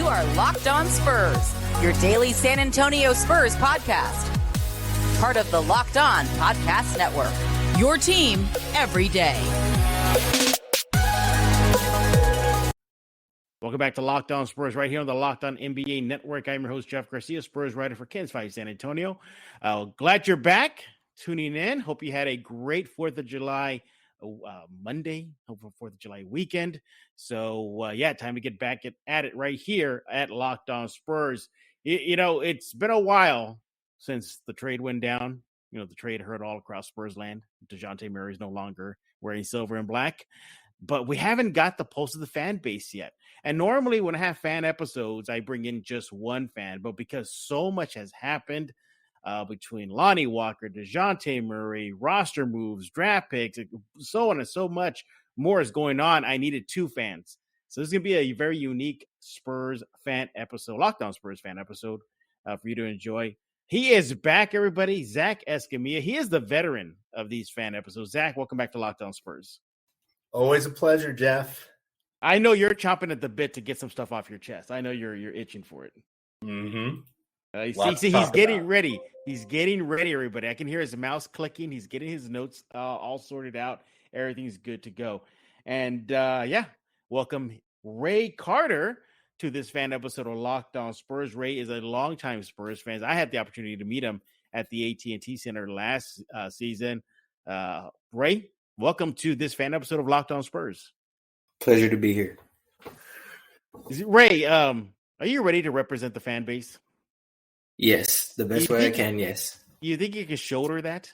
are Locked On Spurs, your daily San Antonio Spurs podcast. Part of the Locked On Podcast Network, your team every day. Welcome back to Locked On Spurs right here on the Locked On NBA Network. I'm your host, Jeff Garcia, Spurs writer for Ken's 5 San Antonio. Glad you're back tuning in. Hope you had a great 4th of July Monday, hopefully 4th of July weekend. So, time to get back at it right here at Locked On Spurs. It's been a while since the trade went down. The trade hurt all across Spurs land. Dejounte Murray is no longer wearing silver and black. But we haven't got the pulse of the fan base yet. And normally when I have fan episodes, I bring in just one fan. But because so much has happened between Lonnie Walker, Dejounte Murray, roster moves, draft picks, so on and so much more is going on, I needed two fans. So this is going to be a very unique Spurs fan episode, Locked On Spurs fan episode for you to enjoy. He is back, everybody. Zack Escamilla. He is the veteran of these fan episodes. Zack, welcome back to Locked On Spurs. Always a pleasure, Jeff. I know you're chomping at the bit to get some stuff off your chest. I know you're itching for it. Mm-hmm. See, he's getting ready. He's getting ready, everybody. I can hear his mouse clicking. He's getting his notes all sorted out. Everything's good to go. And, welcome Ray Carter to this fan episode of Locked On Spurs. Ray is a longtime Spurs fan. I had the opportunity to meet him at the AT&T Center last season. Ray, welcome to this fan episode of Locked On Spurs. Pleasure to be here. Ray, are you ready to represent the fan base? Yes, the best way I can, yes. You think you can shoulder that?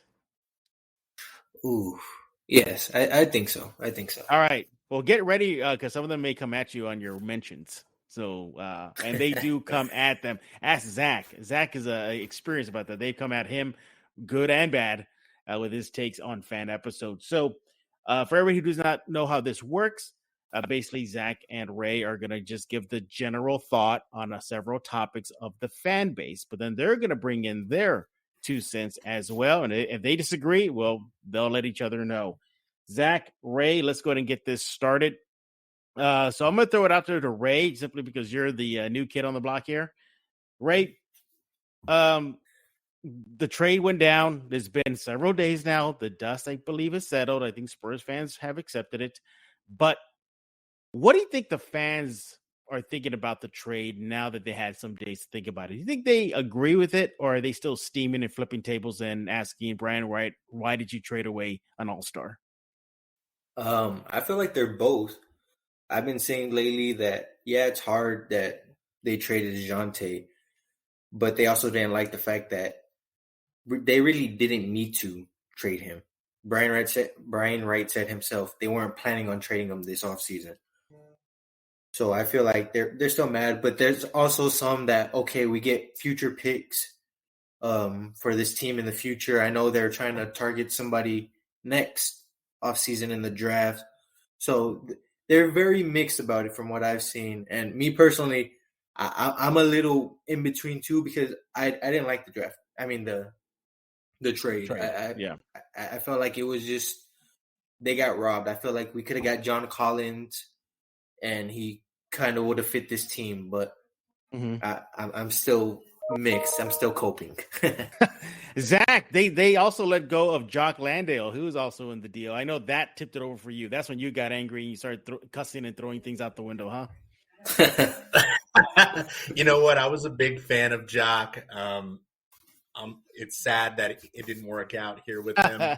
Ooh, yes, I think so. All right. Well, get ready because some of them may come at you on your mentions. So, and they do come at them. Ask Zack. Zack is experienced about that. They come at him, good and bad, with his takes on fan episodes. So, for everybody who does not know how this works, basically Zack and Ray are going to just give the general thought on several topics of the fan base, but then they're going to bring in their 2 cents as well. And if they disagree, well, they'll let each other know. Zack, Ray, let's go ahead and get this started. So I'm going to throw it out there to Ray simply because you're the new kid on the block here. Ray, the trade went down. There's been several days now. The dust, I believe, is settled. I think Spurs fans have accepted it. But what do you think the fans are thinking about the trade now that they had some days to think about it? Do you think they agree with it, or are they still steaming and flipping tables and asking Brian Wright, why did you trade away an all-star? I feel like they're both. I've been saying lately that, it's hard that they traded Dejounte, but they also didn't like the fact that they really didn't need to trade him. Brian Wright said himself they weren't planning on trading him this offseason. So I feel like they're still mad, but there's also some that, okay, we get future picks for this team in the future. I know they're trying to target somebody next offseason in the draft. So they're very mixed about it from what I've seen. And me personally, I'm a little in between too because I didn't like the draft. I mean, the trade. I felt like it was just they got robbed. I feel like we could have got John Collins and he kind of would have fit this team, but I'm still mixed. I'm still coping. Zack, they also let go of Jock Landale, who was also in the deal. I know that tipped it over for you. That's when you got angry and you started cussing and throwing things out the window, huh? You know what? I was a big fan of Jock. It's sad that it didn't work out here with him.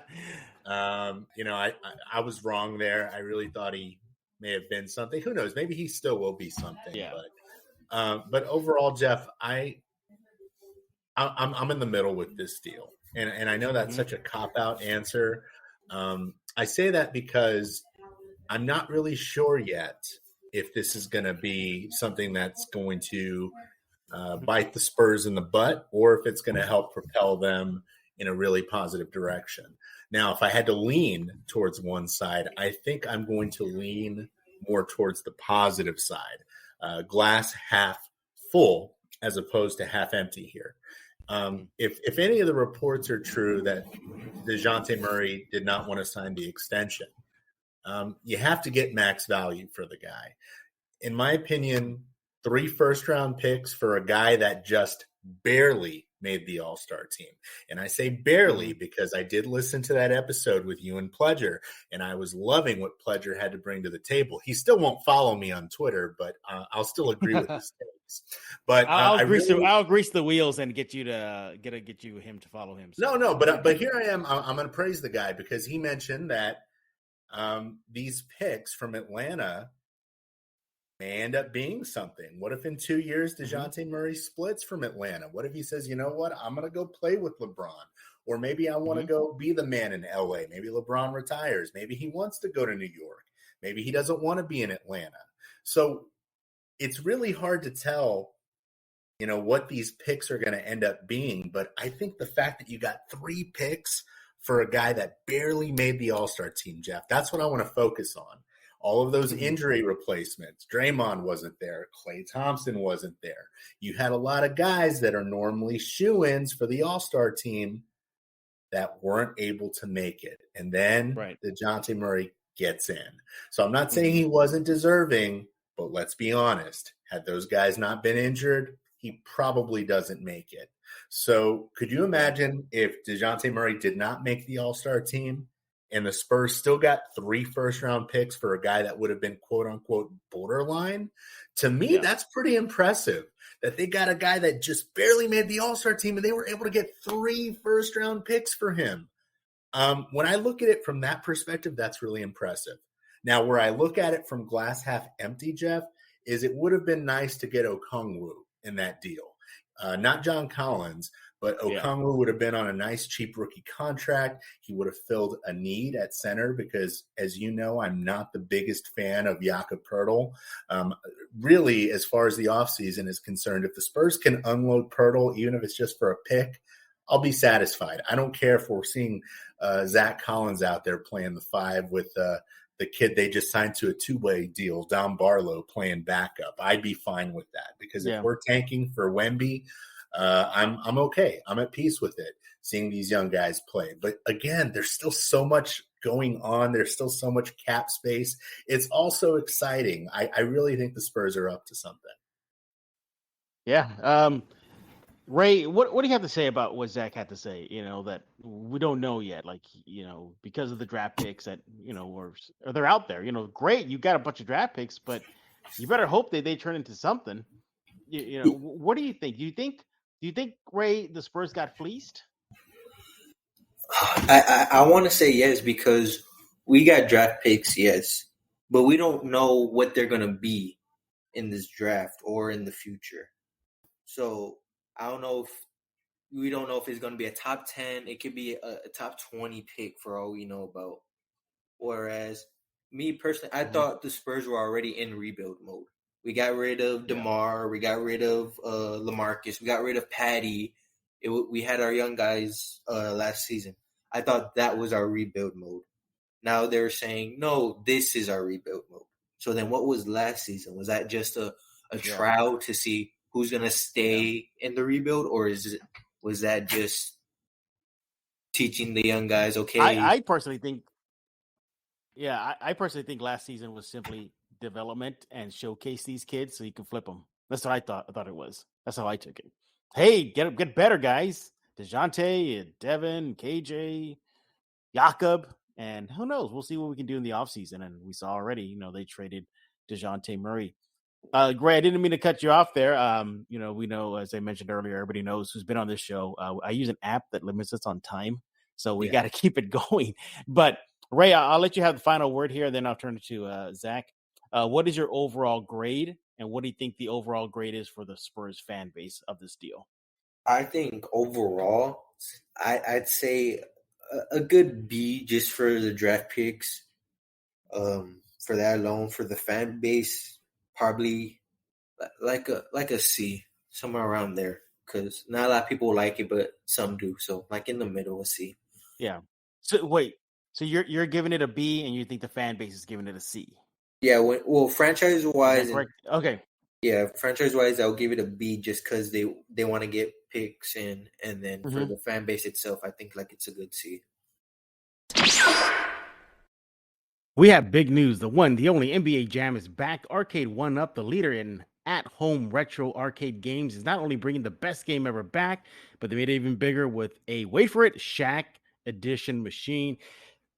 I was wrong there. I really thought he may have been something. Who knows? Maybe he still will be something. Yeah. But overall, Jeff, I'm in the middle with this deal, and I know that's such a cop-out answer. I say that because I'm not really sure yet if this is going to be something that's going to bite the Spurs in the butt, or if it's going to help propel them in a really positive direction. Now, if I had to lean towards one side, I think I'm going to lean more towards the positive side, glass half full as opposed to half empty here. If any of the reports are true that Dejounte Murray did not want to sign the extension, you have to get max value for the guy. In my opinion, 3 first-round picks for a guy that just barely made the All-Star team. And I say barely because I did listen to that episode with you and Pledger, and I was loving what Pledger had to bring to the table. He still won't follow me on Twitter, but I'll still agree with his takes. But I'll grease the wheels and get you to get him to follow him. So. No, but here I am. I'm going to praise the guy because he mentioned that these picks from Atlanta may end up being something. What if in 2 years Dejounte Murray splits from Atlanta? What if he says, you know what, I'm going to go play with LeBron? Or maybe I want to go be the man in LA. Maybe LeBron retires. Maybe he wants to go to New York. Maybe he doesn't want to be in Atlanta. So it's really hard to tell, what these picks are going to end up being. But I think the fact that you got 3 picks for a guy that barely made the All-Star team, Jeff, that's what I want to focus on. All of those injury replacements. Draymond wasn't there. Klay Thompson wasn't there. You had a lot of guys that are normally shoo-ins for the All-Star team that weren't able to make it. And then Dejounte Murray gets in. So I'm not saying he wasn't deserving, but let's be honest. Had those guys not been injured, he probably doesn't make it. So could you imagine if Dejounte Murray did not make the All-Star team and the Spurs still got 3 first-round picks for a guy that would have been quote-unquote borderline? To me, that's pretty impressive that they got a guy that just barely made the All-Star team and they were able to get 3 first-round picks for him. When I look at it from that perspective, that's really impressive. Now, where I look at it from glass half empty, Jeff, is it would have been nice to get Okongwu in that deal. Not John Collins, but Okongwu would have been on a nice, cheap rookie contract. He would have filled a need at center because, as you know, I'm not the biggest fan of Jakob Poeltl. Really, as far as the offseason is concerned, if the Spurs can unload Poeltl, even if it's just for a pick, I'll be satisfied. I don't care if we're seeing Zach Collins out there playing the 5 with the kid they just signed to a 2-way deal, Dom Barlow, playing backup. I'd be fine with that because if we're tanking for Wemby, I'm okay. I'm at peace with it, seeing these young guys play. But again, there's still so much going on. There's still so much cap space. It's also exciting. I really think the Spurs are up to something. Yeah. Ray, what do you have to say about what Zach had to say? That we don't know yet, because of the draft picks that, or they're out there, great. You got a bunch of draft picks, but you better hope that they turn into something. What do you think? Do you think, Ray, the Spurs got fleeced? I want to say yes, because we got draft picks, yes, but we don't know what they're going to be in this draft or in the future. So we don't know if it's going to be a top 10. It could be a top 20 pick for all we know about. Whereas me personally, I thought the Spurs were already in rebuild mode. We got rid of DeMar. We got rid of LaMarcus. We got rid of Patty. We had our young guys last season. I thought that was our rebuild mode. Now they're saying, no, this is our rebuild mode. So then what was last season? Was that just a trial to see who's going to stay in the rebuild? Or was that just teaching the young guys, okay? I personally think last season was simply development and showcase these kids so you can flip them. That's what I thought it was. That's how I took it. Hey, get better, guys. Dejounte, Devin, KJ, Jakob, and who knows? We'll see what we can do in the offseason. And we saw already, they traded Dejounte Murray. Gray, I didn't mean to cut you off there. We know, as I mentioned earlier, everybody knows who's been on this show. I use an app that limits us on time, so we got to keep it going. But Ray, I'll let you have the final word here, and then I'll turn it to Zach. What is your overall grade, and what do you think the overall grade is for the Spurs fan base of this deal? I think overall, I'd say a good B just for the draft picks. For that alone, for the fan base, probably like a C, somewhere around there. Because not a lot of people like it, but some do. So like in the middle, a C. Yeah. So wait. So you're giving it a B, and you think the fan base is giving it a C? Yeah. Well, franchise wise, okay. Yeah, franchise wise, I'll give it a B just because they want to get picks in, and then for the fan base itself, I think it's a good C. We have big news. The one, the only NBA Jam is back. Arcade 1-Up, the leader in at-home retro arcade games is not only bringing the best game ever back, but they made it even bigger with a, wait for it, Shaq Edition machine.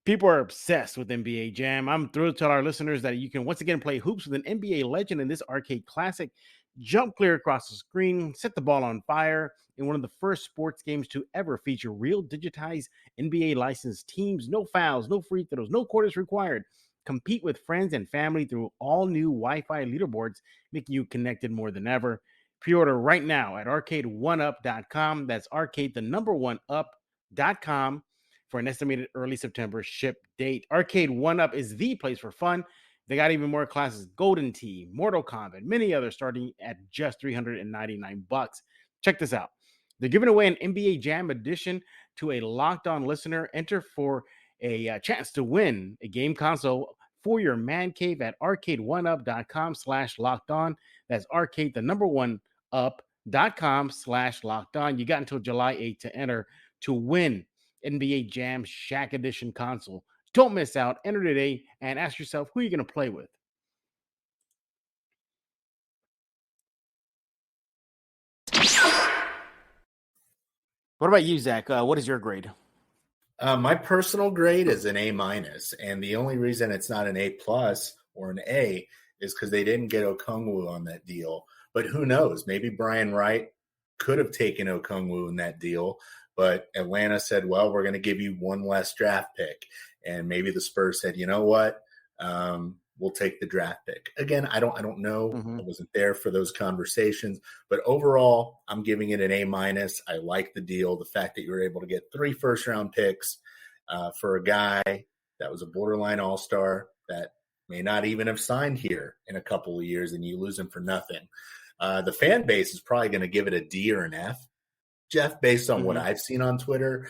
People are obsessed with NBA Jam. I'm thrilled to tell our listeners that you can once again play hoops with an NBA legend in this arcade classic. Jump clear across the screen, set the ball on fire in one of the first sports games to ever feature real digitized NBA licensed teams. No fouls, no free throws, no quarters required. Compete with friends and family through all new Wi-Fi leaderboards, making you connected more than ever. Pre-order right now at arcade1up.com. That's arcade, the number one up.com for an estimated early September ship date. Arcade 1UP is the place for fun. They got even more classes: Golden Tee, Mortal Kombat, many others starting at just $399. Check this out. They're giving away an NBA Jam edition to a Locked On listener. Enter for a chance to win a game console for your man cave at arcade1up.com/locked on. That's arcade, the number one up.com/locked on. You got until July 8th to enter to win NBA Jam Shaq Edition console. Don't miss out. Enter today and ask yourself who you're going to play with. What about you, Zach? What is your grade? My personal grade is an A-, and the only reason it's not an A+ or an A is because they didn't get Okongwu on that deal. But who knows? Maybe Brian Wright could have taken Okongwu in that deal, but Atlanta said, well, we're going to give you one less draft pick. And maybe the Spurs said, you know what? We'll take the draft pick. Again, I don't know. I wasn't there for those conversations. But overall, I'm giving it an A-. I like the deal. The fact that you were able to get 3 first-round picks for a guy that was a borderline all-star that may not even have signed here in a couple of years, and you lose him for nothing. The fan base is probably going to give it a D or an F, Jeff, based on what I've seen on Twitter.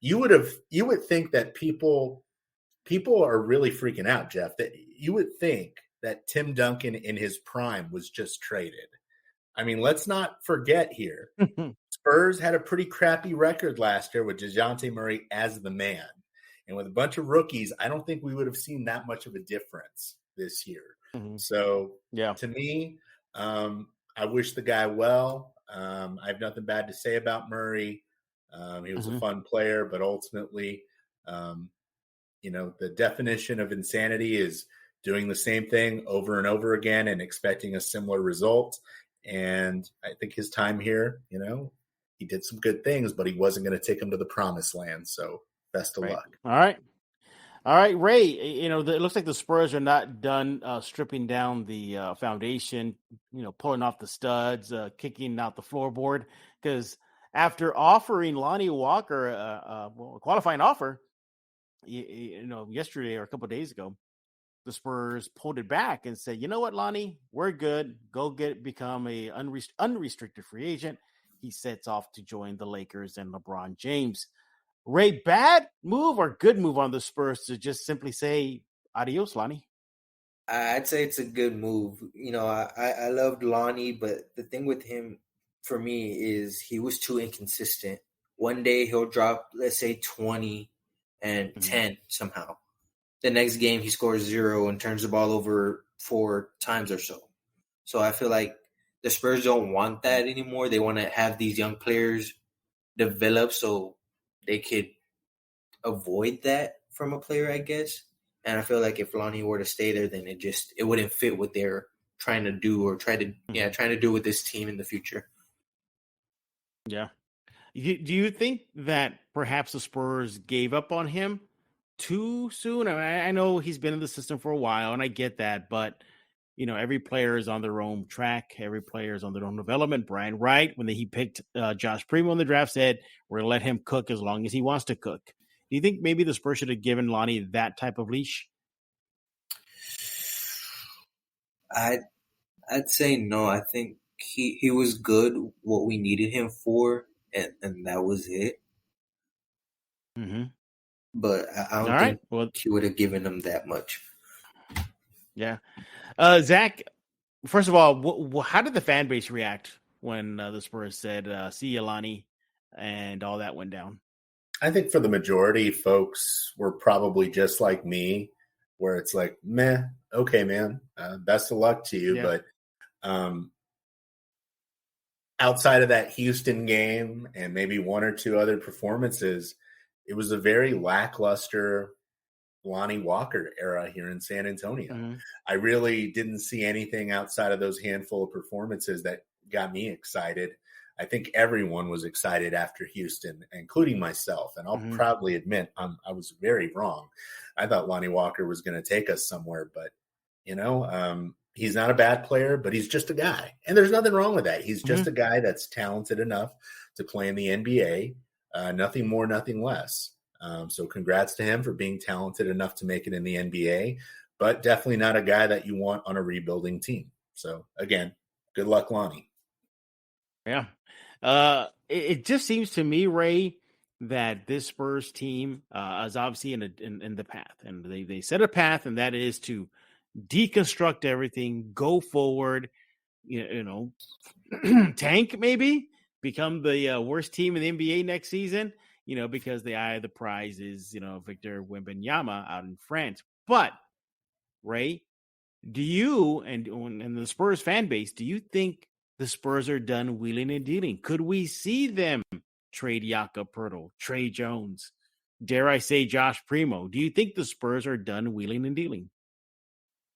You would think that people are really freaking out, Jeff, that you would think that Tim Duncan in his prime was just traded. I mean, let's not forget here. Spurs had a pretty crappy record last year with Dejounte Murray as the man. And with a bunch of rookies, I don't think we would have seen that much of a difference this year. So to me, I wish the guy well. I have nothing bad to say about Murray. He was a fun player, but ultimately, the definition of insanity is doing the same thing over and over again and expecting a similar result. And I think his time here, he did some good things, but he wasn't going to take him to the promised land. So best of luck. All right, Ray, it looks like the Spurs are not done stripping down the foundation, pulling off the studs, kicking out the floorboard, because after offering Lonnie Walker a qualifying offer, yesterday or a couple of days ago, the Spurs pulled it back and said, you know what, Lonnie, we're good. Go become a unrestricted free agent. He sets off to join the Lakers and LeBron James. Ray, bad move or good move on the Spurs to just simply say adios, Lonnie? I'd say it's a good move. I loved Lonnie, but the thing with him for me is he was too inconsistent. One day he'll drop, let's say, 20 and 10 somehow. The next game he scores 0 and turns the ball over 4 times or so. So I feel like the Spurs don't want that anymore. They want to have these young players develop so they could avoid that from a player, I guess. And I feel like if Lonnie were to stay there, then it wouldn't fit what they're trying to do or trying to do with this team in the future. Yeah. Do you think that perhaps the Spurs gave up on him too soon? I know he's been in the system for a while, and I get that, but every player is on their own track. Every player is on their own development. Brian Wright, when he picked Josh Primo in the draft, said, we're going to let him cook as long as he wants to cook. Do you think maybe the Spurs should have given Lonnie that type of leash? I'd say no. I think he was good, what we needed him for, and that was it. But I don't think he would have given him that much. Yeah. Zach, first of all, how did the fan base react when the Spurs said, see you, Lonnie, and all that went down? I think for the majority, folks were probably just like me, where it's like, meh, okay, man, best of luck to you. Yeah. Um, outside of that Houston game and maybe one or two other performances, it was a very lackluster Lonnie Walker era here in San Antonio. Mm-hmm. I really didn't see anything outside of those handful of performances that got me excited. I think everyone was excited after Houston, including myself. And I'll proudly admit I was very wrong. I thought Lonnie Walker was going to take us somewhere, but, he's not a bad player, but he's just a guy. And there's nothing wrong with that. He's just a guy that's talented enough to play in the NBA. Nothing more, nothing less. So congrats to him for being talented enough to make it in the NBA, but definitely not a guy that you want on a rebuilding team. So again, good luck, Lonnie. Yeah. It just seems to me, Ray, that this Spurs team is obviously in the path, and they set a path, and that is to deconstruct everything, go forward, tank, maybe become the worst team in the NBA next season, because the eye of the prize is, Victor Wembanyama out in France. But Ray, do you and the Spurs fan base, do you think the Spurs are done wheeling and dealing? Could we see them trade Jakob Poeltl, Trey Jones, dare I say Josh Primo? Do you think the Spurs are done wheeling and dealing?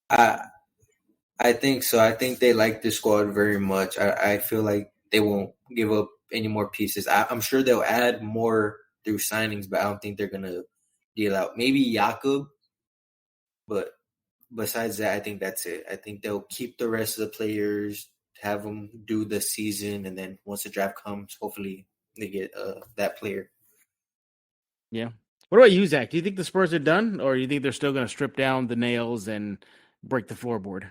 I think so. I think they like the squad very much. I feel like they won't give up any more pieces. I'm sure they'll add more through signings, but I don't think they're going to deal out. Maybe Jakob, but besides that, I think that's it. I think they'll keep the rest of the players, have them do the season, and then once the draft comes, hopefully they get that player. Yeah. What about you, Zach? Do you think the Spurs are done, or do you think they're still going to strip down the nails and break the floorboard?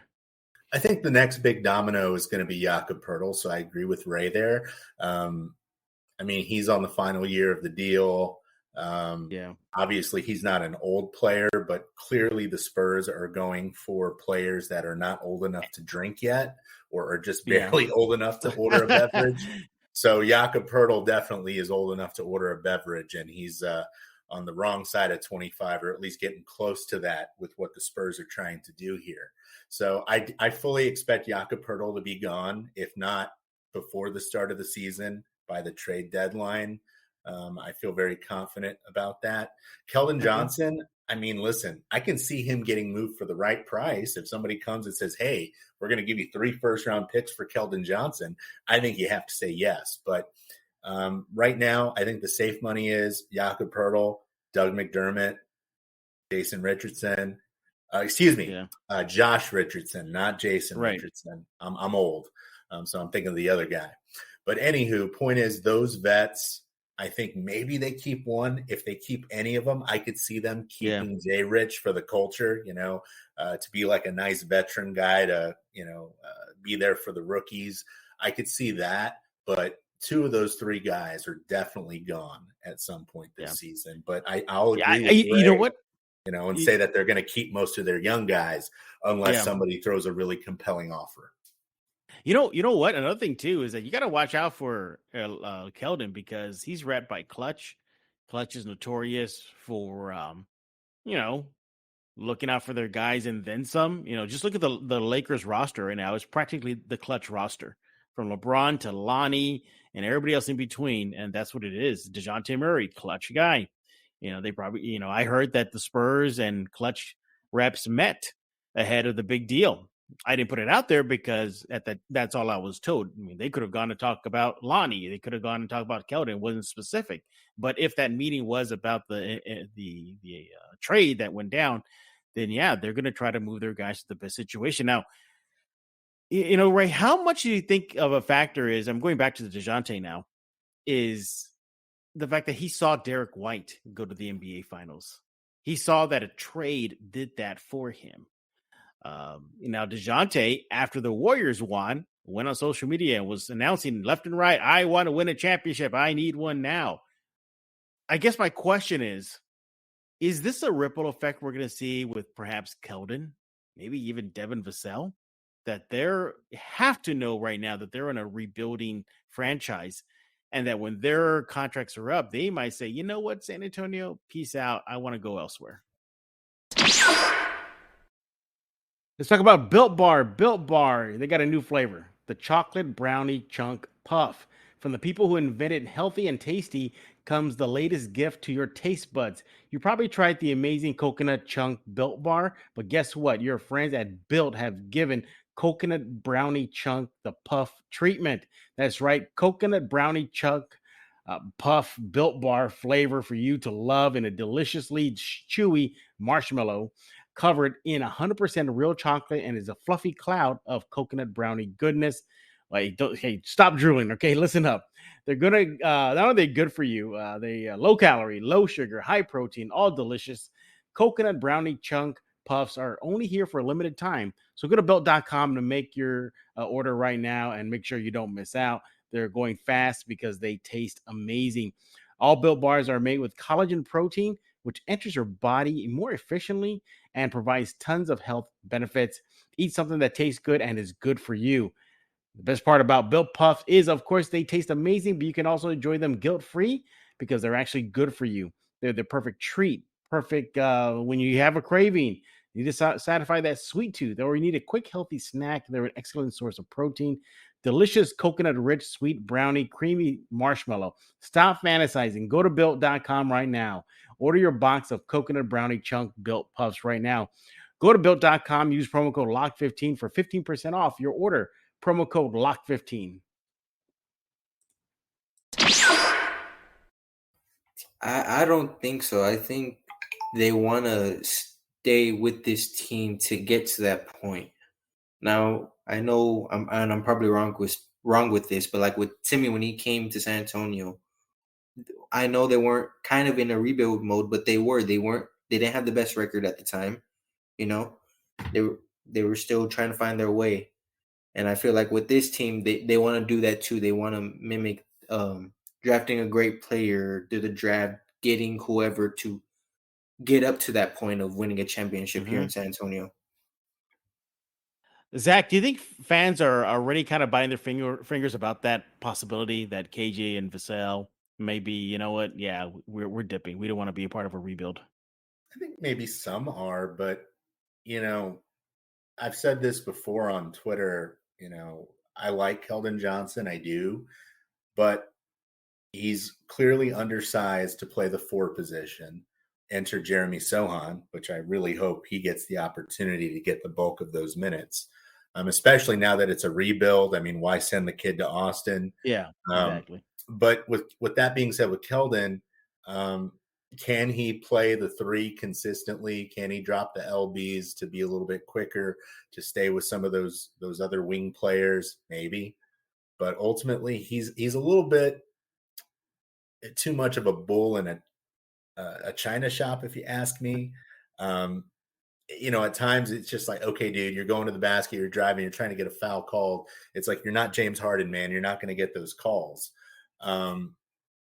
I think the next big domino is going to be Jakob Poeltl, so I agree with Ray there. He's on the final year of the deal. Obviously, he's not an old player, but clearly the Spurs are going for players that are not old enough to drink yet or are just barely old enough to order a beverage. So Jakob Poeltl definitely is old enough to order a beverage, and he's on the wrong side of 25, or at least getting close to that with what the Spurs are trying to do here. So I fully expect Jakob Poeltl to be gone, if not before the start of the season, by the trade deadline. I feel very confident about that. Keldon Johnson, listen, I can see him getting moved for the right price. If somebody comes and says, hey, we're going to give you 3 first-round picks for Keldon Johnson, I think you have to say yes. But right now, I think the safe money is Jakob Poeltl, Doug McDermott, Jason Richardson. Josh Richardson, not Jason Richardson. I'm old, so I'm thinking of the other guy. But anywho, point is, those vets, I think maybe they keep one. If they keep any of them, I could see them keeping Jay Rich for the culture, to be like a nice veteran guy to, be there for the rookies. I could see that, but 2 of those 3 guys are definitely gone at some point this season. But I'll agree with Ray, you know what? And say that they're going to keep most of their young guys unless somebody throws a really compelling offer. You know what? Another thing too is that you got to watch out for Keldon, because he's repped by Clutch. Clutch is notorious for, looking out for their guys and then some. Just look at the Lakers roster right now. It's practically the Clutch roster, from LeBron to Lonnie and everybody else in between, and that's what it is. Dejounte Murray, Clutch guy. They probably, I heard that the Spurs and Clutch reps met ahead of the big deal. I didn't put it out there because that's all I was told. They could have gone to talk about Lonnie. They could have gone and talk about Keldon. It wasn't specific. But if that meeting was about the trade that went down, then they're going to try to move their guys to the best situation. Now, Ray, how much do you think of a factor is, I'm going back to the Dejounte now, is the fact that he saw Derek White go to the NBA Finals. He saw that a trade did that for him. Now, Dejounte, after the Warriors won, went on social media and was announcing left and right, I want to win a championship. I need one now. I guess my question is this a ripple effect we're going to see with perhaps Keldon, maybe even Devin Vassell, that they have to know right now that they're in a rebuilding franchise, and that when their contracts are up, they might say, you know what, San Antonio, peace out. I want to go elsewhere. Let's talk about Built Bar. Built Bar, they got a new flavor, the chocolate brownie chunk puff. From the people who invented healthy and tasty comes the latest gift to your taste buds. You probably tried the amazing coconut chunk Built Bar, but guess what? Your friends at Built have given coconut brownie chunk the puff treatment. That's right, coconut brownie chunk puff Built Bar flavor for you to love in a deliciously chewy marshmallow covered in 100% real chocolate and is a fluffy cloud of coconut brownie goodness. Like, hey, stop drooling. Okay, listen up. They're gonna not only are they good for you, they low calorie, low sugar, high protein, all delicious. Coconut brownie chunk puffs are only here for a limited time. So go to built.com to make your order right now and make sure you don't miss out. They're going fast because they taste amazing. All built bars are made with collagen protein, which enters your body more efficiently and provides tons of health benefits. Eat something that tastes good and is good for you. The best part about Built Puffs is, of course, they taste amazing, but you can also enjoy them guilt-free because they're actually good for you. They're the perfect treat, perfect when you have a craving. You just satisfy that sweet tooth, or you need a quick, healthy snack. They're an excellent source of protein. Delicious coconut-rich, sweet brownie, creamy marshmallow. Stop fantasizing. Go to built.com right now. Order your box of coconut brownie chunk Built Puffs right now. Go to built.com, use promo code LOCK15 for 15% off your order. Promo code LOCK15. I don't think so. I think they want to stay with this team to get to that point. Now, I know I'm probably wrong with this, but like with Timmy when he came to San Antonio, I know they weren't kind of in a rebuild mode, but they were. They didn't have the best record at the time, you know. They were still trying to find their way. And I feel like with this team, they want to do that too. They want to mimic drafting a great player, do the draft, getting whoever to get up to that point of winning a championship here in San Antonio. Zach, do you think fans are already kind of biting their fingers about that possibility that KJ and Vassell maybe, you know what? Yeah, we're dipping. We don't want to be a part of a rebuild. I think maybe some are, but I've said this before on Twitter. I like Keldon Johnson, I do, but he's clearly undersized to play the 4 position. Enter Jeremy Sohan, which I really hope he gets the opportunity to get the bulk of those minutes, especially now that it's a rebuild. I mean, why send the kid to Austin? Yeah, exactly. But with that being said, with Keldon, can he play the 3 consistently? Can he drop the LBs to be a little bit quicker, to stay with some of those other wing players? Maybe. But ultimately, he's a little bit too much of a bull in a china shop, if you ask me. At times it's just like, okay, dude, you're going to the basket, you're driving, you're trying to get a foul called. It's like, you're not James Harden, man. You're not going to get those calls.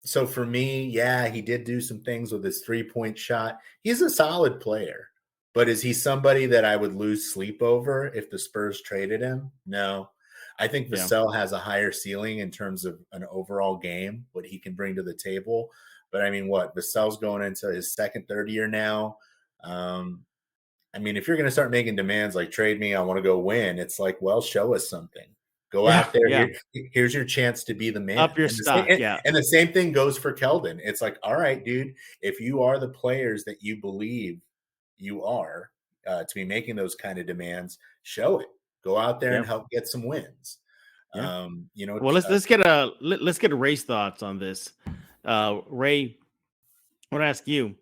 So for me, yeah, he did do some things with his 3-point shot. He's a solid player, but is he somebody that I would lose sleep over if the Spurs traded him? No. I think Vassell has a higher ceiling in terms of an overall game, what he can bring to the table. But I mean, Vassell's going into his second, third year now. I mean, if you're going to start making demands like trade me, I want to go win. It's like, well, show us something. Go out there. Yeah. Here's your chance to be the man. Up your stock. And the same thing goes for Keldon. It's like, all right, dude, if you are the players that you believe you are to be making those kind of demands, show it. Go out there and help get some wins. Yeah. Well, let's get Ray's thoughts on this. Ray, I want to ask you: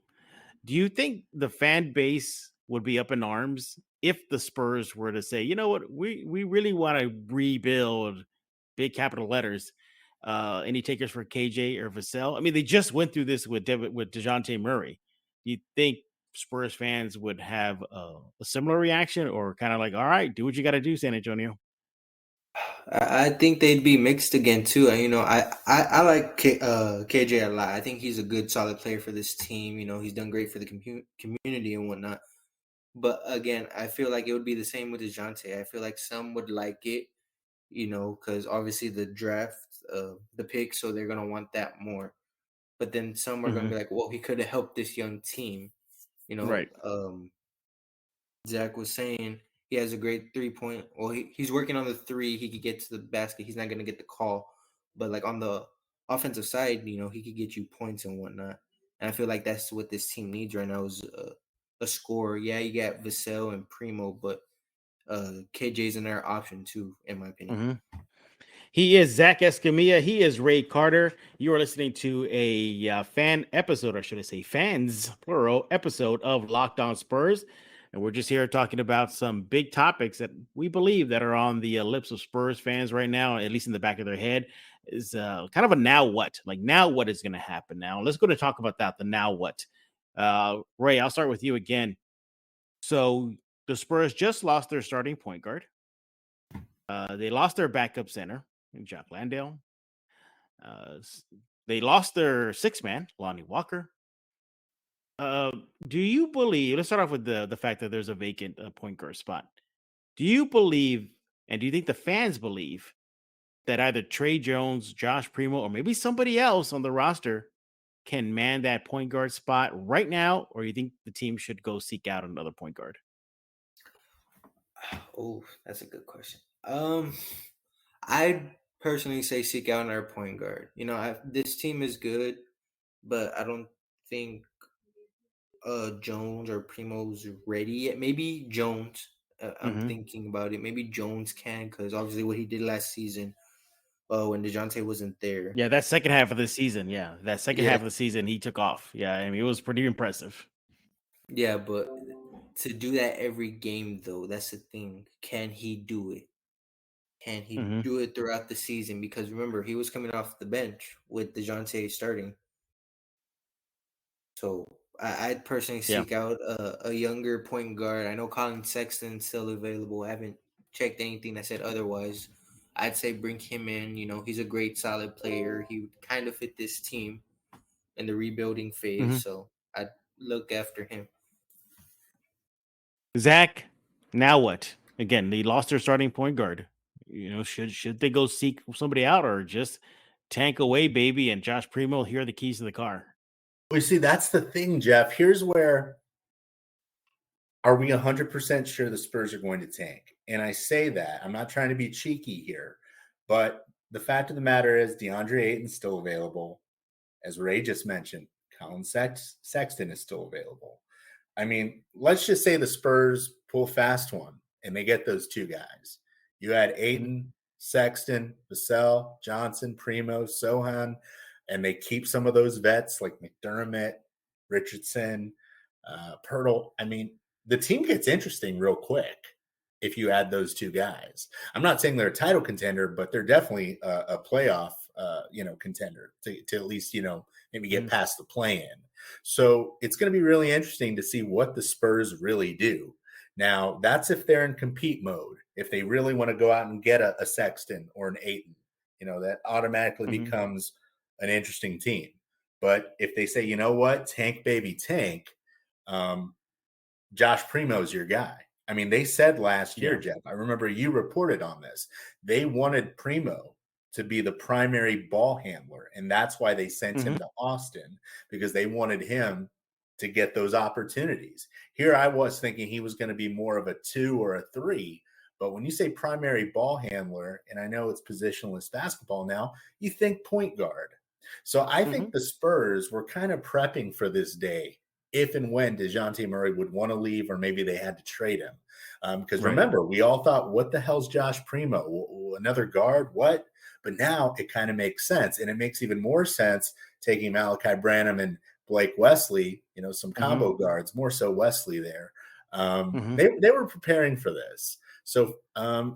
do you think the fan base would be up in arms if the Spurs were to say, you know what, we really want to rebuild, big capital letters? Any takers for KJ or Vassell? I mean, they just went through this with Dejounte Murray. Do you think Spurs fans would have a similar reaction, or kind of like, all right, do what you got to do, San Antonio? I think they'd be mixed again too. I like KJ a lot. I think he's a good, solid player for this team. He's done great for the community and whatnot. But again, I feel like it would be the same with Dejounte. I feel like some would like it, because obviously the draft, the pick, so they're gonna want that more. But then some are gonna be like, well, he could have helped this young team. Right. Zack was saying He has a great 3-point. Well, he's working on the three. He could get to the basket. He's not going to get the call. But, like, on the offensive side, he could get you points and whatnot. And I feel like that's what this team needs right now is a scorer. Yeah, you got Vassell and Primo, but KJ's another option too, in my opinion. Mm-hmm. He is Zack Escamilla. He is Ray Carter. You are listening to a fan episode, or should I say fans, plural, episode of Locked On Spurs. And we're just here talking about some big topics that we believe that are on the lips of Spurs fans right now, at least in the back of their head, is kind of a now what? Like, now what is going to happen now? Let's go to talk about that, the now what. Ray, I'll start with you again. So the Spurs just lost their starting point guard. They lost their backup center, Jack Landale. They lost their sixth man, Lonnie Walker. Do you believe? Let's start off with the fact that there's a vacant point guard spot. Do you believe, and do you think the fans believe that either Trey Jones, Josh Primo, or maybe somebody else on the roster can man that point guard spot right now, or you think the team should go seek out another point guard? Oh, that's a good question. I'd personally say seek out another point guard. This team is good, but I don't think Jones or Primo's ready yet. Maybe Jones. I'm thinking about it. Maybe Jones can, because obviously what he did last season, when Dejounte wasn't there. Yeah, that second half of the season. Yeah, that second half of the season, he took off. Yeah, I mean, it was pretty impressive. Yeah, but to do that every game, though, that's the thing. Can he do it? Can he do it throughout the season? Because remember, he was coming off the bench with Dejounte starting. So I'd personally seek out a younger point guard. I know Colin Sexton's still available. I haven't checked anything that said otherwise. I'd say bring him in. He's a great, solid player. He would kind of fit this team in the rebuilding phase. So I'd look after him. Zack, now what? Again, they lost their starting point guard. Should they go seek somebody out, or just tank away, baby, and Josh Primo, here are the keys to the car? Well, see, that's the thing, Jeff. Here's where, are we 100% sure the Spurs are going to tank? And I say that, I'm not trying to be cheeky here, but the fact of the matter is DeAndre Ayton's still available. As Ray just mentioned, Colin Sexton is still available. I mean, let's just say the Spurs pull fast one and they get those two guys. You had Ayton, Sexton, Vassell, Johnson, Primo, Sohan, and they keep some of those vets like McDermott, Richardson, Pirtle. I mean, the team gets interesting real quick if you add those two guys. I'm not saying they're a title contender, but they're definitely a playoff, contender to at least, maybe get past the play-in. So it's going to be really interesting to see what the Spurs really do. Now, that's if they're in compete mode. If they really want to go out and get a Sexton or an Ayton, that automatically becomes an interesting team. But if they say, you know what, tank baby tank, Josh Primo's your guy. I mean, they said last year, Jeff, I remember you reported on this. They wanted Primo to be the primary ball handler, and that's why they sent him to Austin, because they wanted him to get those opportunities. Here I was thinking he was going to be more of a 2 or a 3, but when you say primary ball handler, and I know it's positionless basketball now, you think point guard. So I think the Spurs were kind of prepping for this day, if and when Dejounte Murray would want to leave, or maybe they had to trade him. Because remember, we all thought, what the hell's Josh Primo? Another guard? What? But now it kind of makes sense. And it makes even more sense taking Malachi Branham and Blake Wesley, some combo guards, more so Wesley there. They were preparing for this. So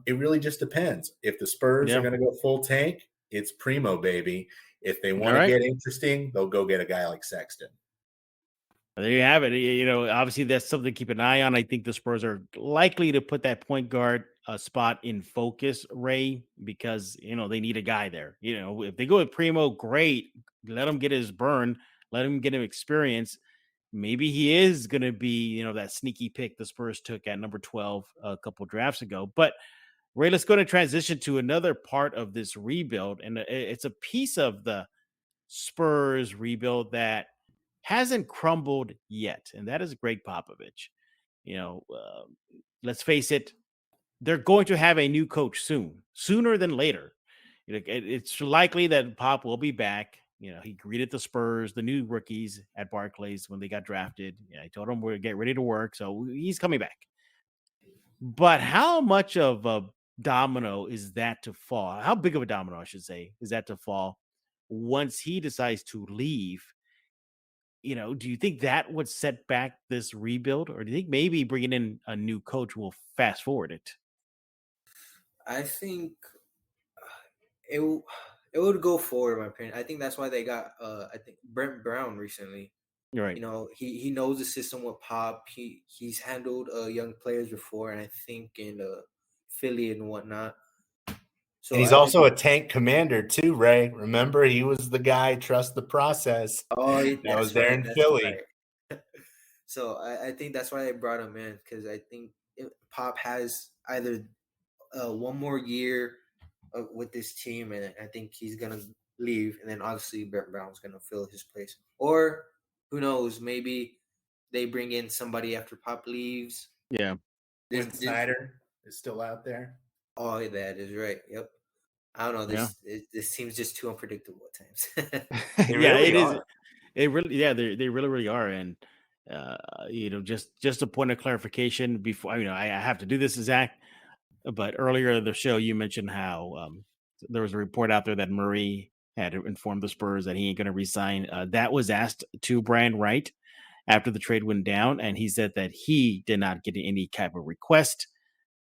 it really just depends. If the Spurs are going to go full tank, it's Primo, baby. If they want to get interesting, they'll go get a guy like Sexton. There you have it. Obviously that's something to keep an eye on. I think the Spurs are likely to put that point guard spot in focus, Ray, because, they need a guy there. If they go with Primo, great. Let him get his burn. Let him get him experience. Maybe he is going to be, that sneaky pick the Spurs took at number 12 a couple drafts ago. But Ray, let's go to transition to another part of this rebuild. And it's a piece of the Spurs rebuild that hasn't crumbled yet, and that is Gregg Popovich. Let's face it, they're going to have a new coach sooner than later. It's likely that Pop will be back. He greeted the Spurs, the new rookies at Barclays when they got drafted. I told them we're get ready to work, so he's coming back. But how much of a domino is that to fall? How big of a domino, I should say, is that to fall once he decides to leave? Do you think that would set back this rebuild, or do you think maybe bringing in a new coach will fast forward it? I think it would go forward, in my opinion. I think that's why they got I think Brent Brown recently. You're right. He knows the system with Pop. He's handled young players before, and I think in Philly and whatnot. So and he's also a tank commander too, Ray. Remember, he was the guy, trust the process. Oh, that was there in Philly. Right. So I think that's why they brought him in, because I think Pop has either one more year with this team, and I think he's gonna leave, and then obviously Brett Brown's gonna fill his place, or who knows, maybe they bring in somebody after Pop leaves. Yeah, Snyder is still out there. Oh, that is right. Yep. I don't know. This seems just too unpredictable at times. It is. It really, they really are. And just a point of clarification before I have to do this, Zach. But earlier in the show, you mentioned how there was a report out there that Murray had informed the Spurs that he ain't going to resign. That was asked to Brian Wright after the trade went down, and he said that he did not get any type of request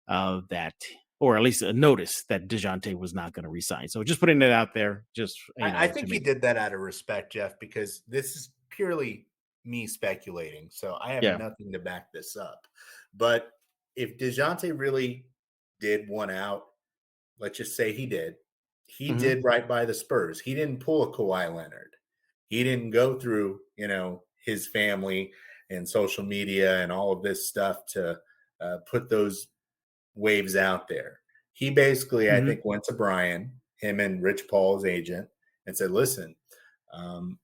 that, or at least a notice that Dejounte was not going to resign. So just putting it out there. I think he did that out of respect, Jeff, because this is purely me speculating. So I have nothing to back this up. But if Dejounte really did one out, let's just say he did. He did right by the Spurs. He didn't pull a Kawhi Leonard. He didn't go through, his family and social media and all of this stuff to put those waves out there. He basically, I think, went to Brian, him and Rich Paul's agent, and said, listen, I'm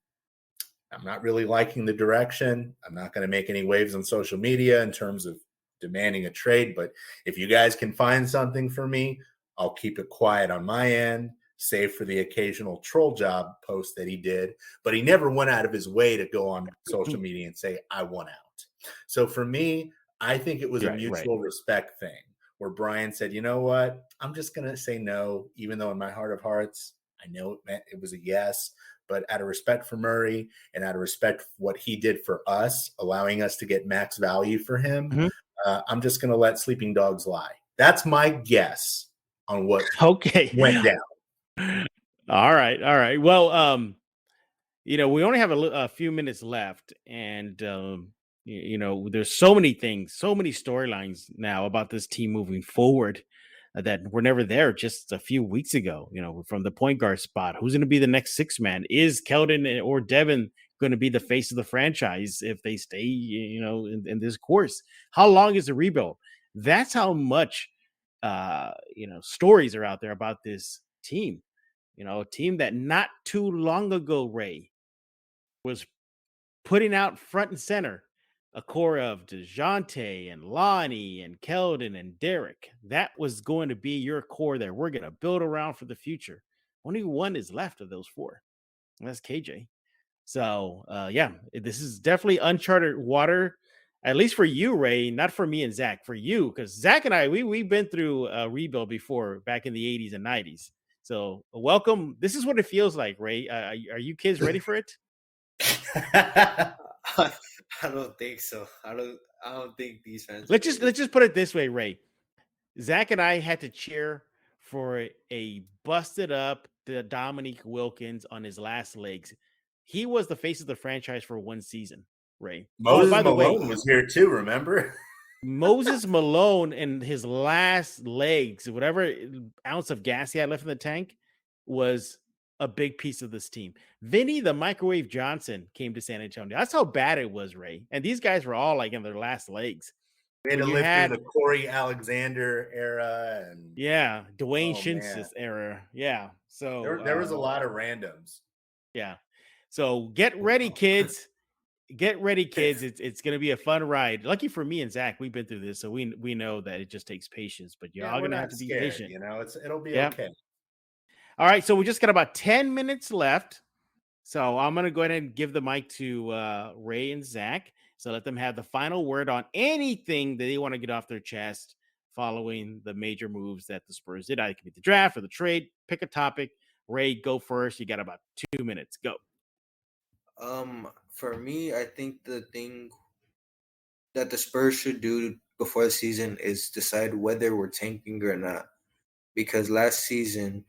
not really liking the direction. I'm not going to make any waves on social media in terms of demanding a trade, but if you guys can find something for me, I'll keep it quiet on my end, save for the occasional troll job post that he did. But he never went out of his way to go on social media and say, I want out. So for me, I think it was a mutual respect thing where Brian said, you know what, I'm just going to say no, even though in my heart of hearts, I know it was a yes. But out of respect for Murray and out of respect for what he did for us, allowing us to get max value for him, I'm just going to let sleeping dogs lie. That's my guess on what went down. All right. Well, we only have a few minutes left, and there's so many things, so many storylines now about this team moving forward that were never there just a few weeks ago. From the point guard spot, who's going to be the next six man? Is Keldon or Devin going to be the face of the franchise if they stay, in this course? How long is the rebuild? That's how much, stories are out there about this team. A team that not too long ago, Ray, was putting out front and center a core of Dejounte and Lonnie and Keldon and Derek. That was going to be your core that we're going to build around for the future. Only one is left of those four. And that's KJ. So, this is definitely uncharted water, at least for you, Ray, not for me and Zach, for you, because Zach and I, we've been through a rebuild before back in the 80s and 90s. So welcome. This is what it feels like, Ray. Are you kids ready for it? I don't think so. I don't think these fans. Let's just put it this way, Ray. Zach and I had to cheer for a busted up Dominique Wilkins on his last legs. He was the face of the franchise for one season, Ray. Moses Malone was here too, remember? Moses Malone in his last legs, whatever ounce of gas he had left in the tank, was a big piece of this team. Vinny the Microwave Johnson came to San Antonio. That's how bad it was, Ray. And these guys were all like in their last legs. We had to live through the Corey Alexander era and Dwayne Shinsis era. Yeah. So there was a lot of randoms. Yeah. So get ready, kids. get ready, kids. It's going to be a fun ride. Lucky for me and Zach, we've been through this, so we know that it just takes patience. But you're all we're going to have not to be scared. patient. It'll be Yeah. okay. All right, so we just got about 10 minutes left. So I'm going to go ahead and give the mic to Ray and Zach. So let them have the final word on anything that they want to get off their chest following the major moves that the Spurs did. It could be the draft or the trade. Pick a topic. Ray, go first. You got about 2 minutes. Go. For me, I think the thing that the Spurs should do before the season is decide whether we're tanking or not. Because last season,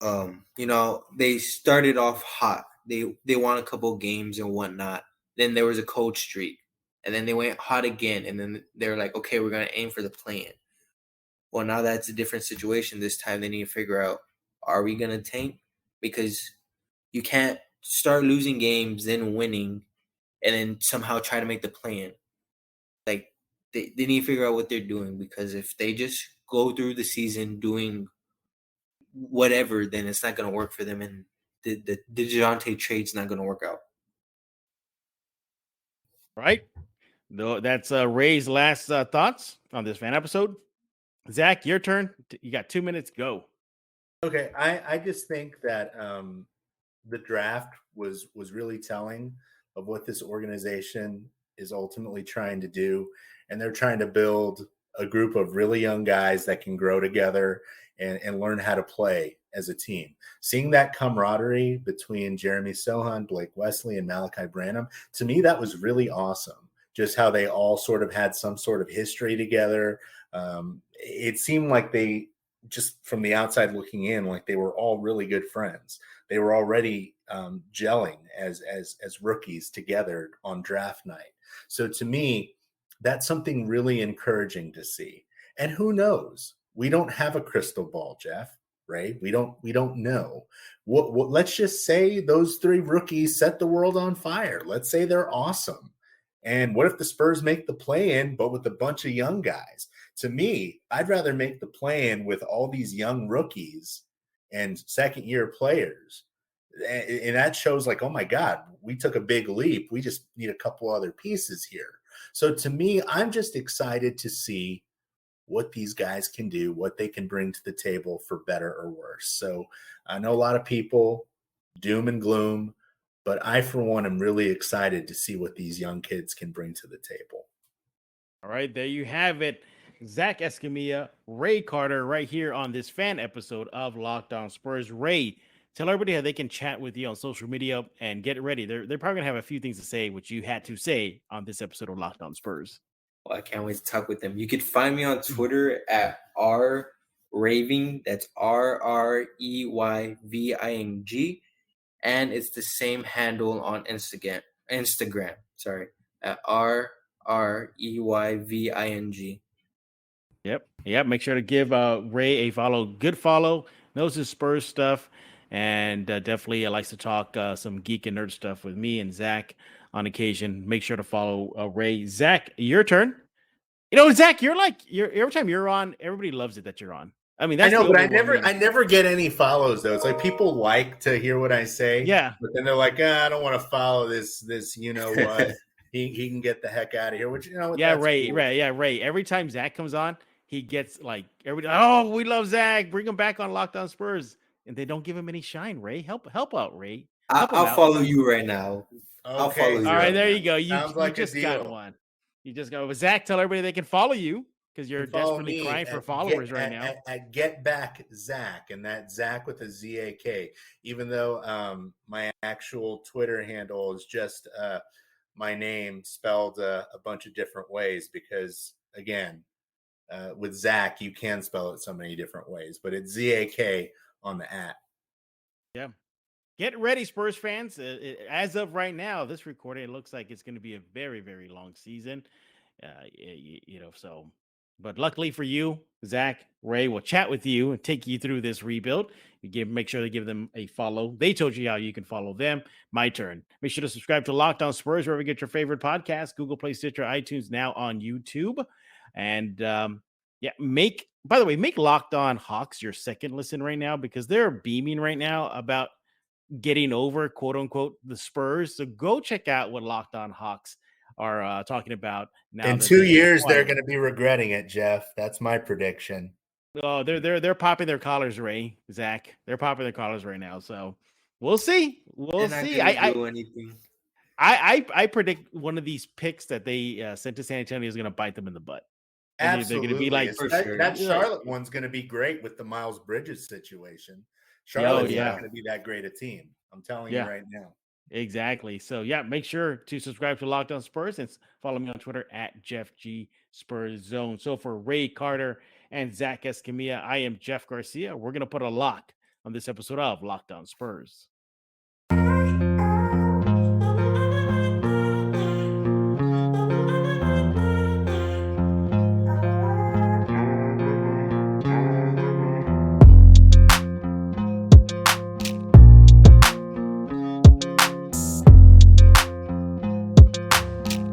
they started off hot. They won a couple games and whatnot. Then there was a cold streak. And then they went hot again. And then they're like, okay, we're going to aim for the play-in. Well, now that's a different situation. This time they need to figure out, are we going to tank? Because you can't start losing games, then winning, and then somehow try to make the play-in. Like, they need to figure out what they're doing, because if they just go through the season doing whatever, then it's not going to work for them, and the Dejounte trade's not going to work out. Right. That's Ray's last thoughts on this fan episode. Zach, your turn. You got 2 minutes. Go. Okay, I just think that the draft was really telling of what this organization is ultimately trying to do, and they're trying to build a group of really young guys that can grow together and learn how to play as a team. Seeing that camaraderie between Jeremy Sohan, Blake Wesley, and Malachi Branham, to me, that was really awesome. Just how they all sort of had some sort of history together. It seemed like they, just from the outside looking in, like they were all really good friends. They were already gelling as rookies together on draft night. So to me, that's something really encouraging to see. And who knows? We don't have a crystal ball, Jeff, right? We don't know. What let's just say those three rookies set the world on fire. Let's say they're awesome. And what if the Spurs make the play-in, but with a bunch of young guys? To me, I'd rather make the play-in with all these young rookies and second-year players. And that shows like, oh, my God, we took a big leap. We just need a couple other pieces here. So to me, I'm just excited to see what these guys can do, what they can bring to the table for better or worse. So I know a lot of people doom and gloom, but I, for one, am really excited to see what these young kids can bring to the table. All right, there you have it. Zack Escamilla, Ray Carter, right here on this fan episode of Locked On Spurs. Ray, tell everybody how they can chat with you on social media and get ready. They're probably going to have a few things to say, which you had to say on this episode of Locked On Spurs. Well, I can't wait to talk with them. You can find me on Twitter at rraving. That's RREYVING. And it's the same handle on Instagram. Sorry, at RREYVING. Yep. Make sure to give Ray a follow. Good follow. Knows his Spurs stuff. And definitely likes to talk some geek and nerd stuff with me and Zach on occasion. Make sure to follow Ray. Zach, your turn. Zach, every time you're on, everybody loves it that you're on. I mean, that's I know, but I never get any follows though. It's like people like to hear what I say. Yeah. But then they're like, I don't want to follow this, you know what? he can get the heck out of here. Which, yeah, Ray. Cool. Ray. Every time Zach comes on, he gets like everybody. Oh, we love Zach. Bring him back on Locked On Spurs, and they don't give him any shine. Ray, help out, Ray. I'll follow you right now. Okay. I'll follow you. All right, there you go. You like just got one. You just got. Zach, tell everybody they can follow you because you're desperately crying for followers right now. At Get Back Zack, and that Zack with a ZAK. Even though my actual Twitter handle is just my name spelled a bunch of different ways, because again, with Zack you can spell it so many different ways, but it's ZAK on the @ Yeah. Get ready, Spurs fans. As of right now, this recording, it looks like it's going to be a very, very long season. But luckily for you, Zach, Ray will chat with you and take you through this rebuild. Make sure to give them a follow. They told you how you can follow them. My turn. Make sure to subscribe to Locked On Spurs wherever you get your favorite podcast: Google Play, Stitcher, iTunes, now on YouTube. And make Locked On Hawks your second listen right now, because they're beaming right now about getting over, quote unquote, the Spurs. So go check out what Locked On Hawks are talking about now. In that 2 they years, they're acquired. going to be regretting it, Jeff. That's my prediction. Oh, they're popping their collars, Zach. They're popping their collars right now. So we'll see. We'll They're not see. gonna do anything. I predict one of these picks that they sent to San Antonio is going to bite them in the butt. And they're going to be like, For sure. that Charlotte one's going to be great with the Miles Bridges situation. Oh, Charlotte's yeah. not going to be that great a team. I'm telling you right now. Exactly. So yeah, make sure to subscribe to Locked On Spurs and follow me on Twitter at Jeff G Spurs Zone. So for Ray Carter and Zack Escamilla, I am Jeff Garcia. We're going to put a lock on this episode of Locked On Spurs.